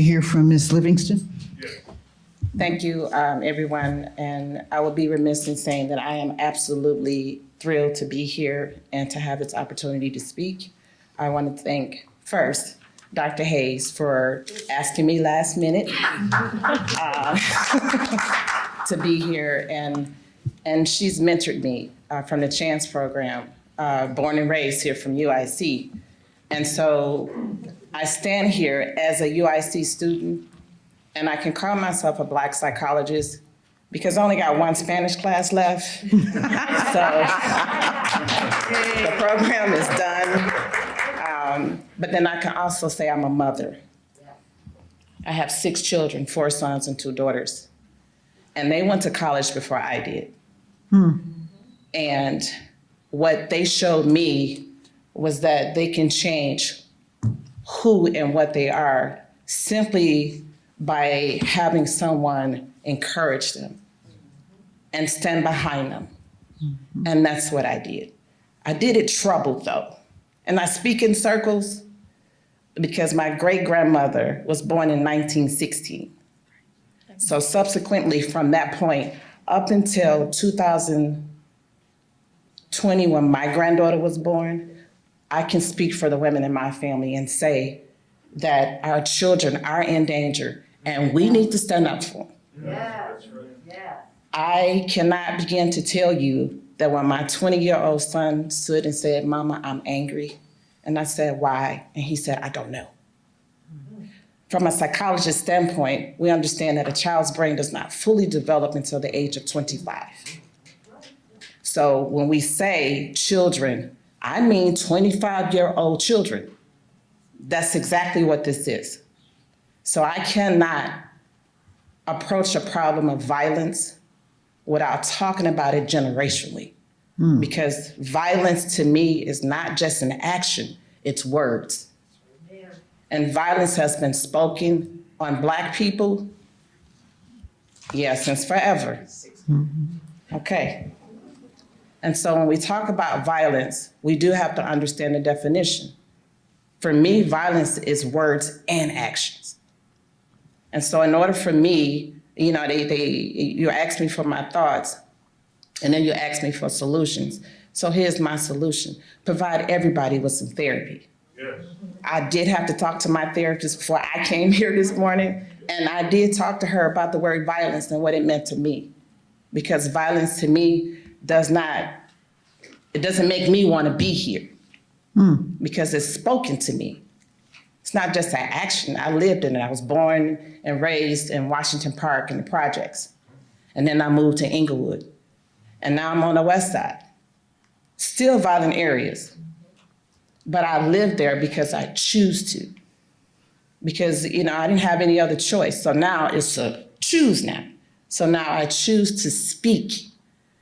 Hear from Ms. Livingston. Thank you, everyone. And I will be remiss in saying that I am absolutely thrilled to be here and to have this opportunity to speak. I want to thank first Dr. Hayes for asking me last minute to be here. And she's mentored me from the Chance program, born and raised here from UIC. And so I stand here as a UIC student, and I can call myself a Black psychologist because I only got one Spanish class left. So the program is done. But then I can also say I'm a mother. I have 6 children, 4 sons and 2 daughters. And they went to college before I did. And what they showed me was that they can change who and what they are simply by having someone encourage them and stand behind them. And that's what I did. I did it troubled though. And I speak in circles because my great-grandmother was born in 1916. So subsequently from that point up until 2020 when my granddaughter was born, I can speak for the women in my family and say that our children are in danger and we need to stand up for them. Yeah. Yeah. I cannot begin to tell you that when my 20-year-old son stood and said, "Mama, I'm angry," and I said, "Why?" And he said, "I don't know." From a psychologist standpoint, we understand that a child's brain does not fully develop until the age of 25. So when we say children, I mean 25-year-old children. That's exactly what this is. So I cannot approach a problem of violence without talking about it generationally. Because violence to me is not just an action, it's words. And violence has been spoken on Black people, since forever. Okay. And so when we talk about violence, we do have to understand the definition. For me, violence is words and actions. And so in order for me, you ask me for my thoughts, and then you ask me for solutions. So here's my solution. Provide everybody with some therapy. Yes. I did have to talk to my therapist before I came here this morning, and I did talk to her about the word violence and what it meant to me. Because violence to me doesn't make me want to be here because it's spoken to me. It's not just an action. I lived in it. I was born and raised in Washington Park in the projects. And then I moved to Inglewood. And now I'm on the west side. Still violent areas. But I lived there because I choose to. Because, I didn't have any other choice. So now it's a choose now. So now I choose to speak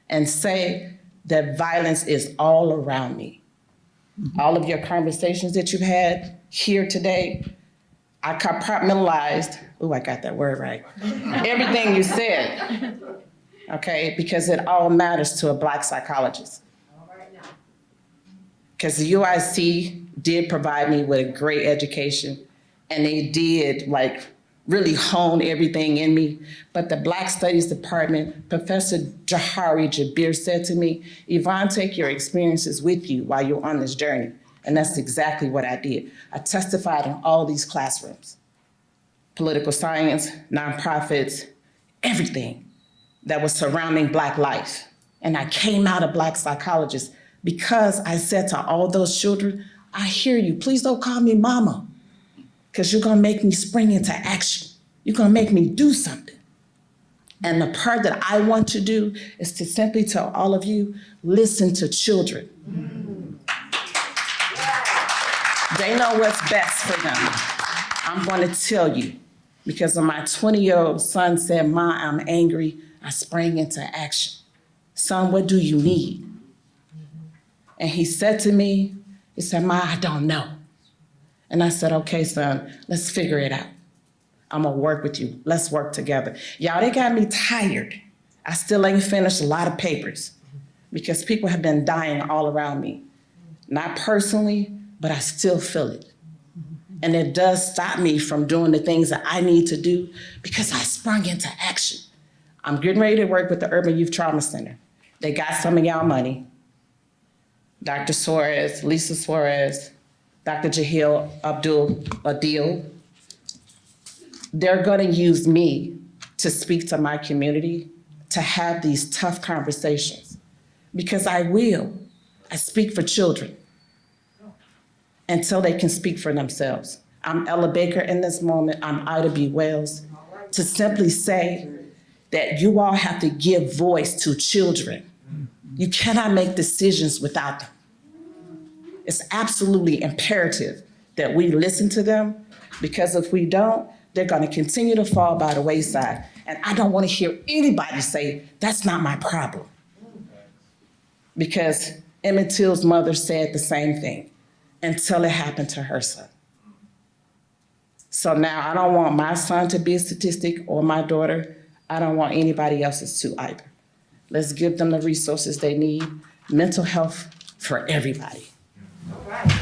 and say that violence is all around me. All of your conversations that you've had here today, I compartmentalized, I got that word right, everything you said, okay, because it all matters to a Black psychologist. Because the UIC did provide me with a great education, and they did really hone everything in me. But the Black Studies Department, Professor Jahari Jabir said to me, "Yvonne, take your experiences with you while you're on this journey." And that's exactly what I did. I testified in all these classrooms, political science, nonprofits, everything that was surrounding Black life. And I came out a Black psychologist because I said to all those children, "I hear you, please don't call me mama, because you're gonna make me spring into action. You're gonna make me do something." And the part that I want to do is to simply tell all of you, listen to children. They know what's best for them. I'm gonna tell you, because when my 20-year-old son said, "Ma, I'm angry," I sprang into action. "Son, what do you need?" And he said to me, he said, "Ma, I don't know." And I said, "Okay, son, let's figure it out. I'm gonna work with you. Let's work together." Y'all, they got me tired. I still ain't finished a lot of papers because people have been dying all around me. Not personally, but I still feel it. And it does stop me from doing the things that I need to do because I sprung into action. I'm getting ready to work with the Urban Youth Trauma Center. They got some of y'all money. Dr. Suarez, Lisa Suarez, Dr. Jahil Abdul Adil. They're gonna use me to speak to my community, to have these tough conversations. Because I will. I speak for children until they can speak for themselves. I'm Ella Baker in this moment. I'm Ida B. Wells. To simply say that you all have to give voice to children. You cannot make decisions without them. It's absolutely imperative that we listen to them, because if we don't, they're going to continue to fall by the wayside. And I don't want to hear anybody say, that's not my problem. Because Emmett Till's mother said the same thing until it happened to her son. So now I don't want my son to be a statistic or my daughter. I don't want anybody else's to either. Let's give them the resources they need. Mental health for everybody. All right.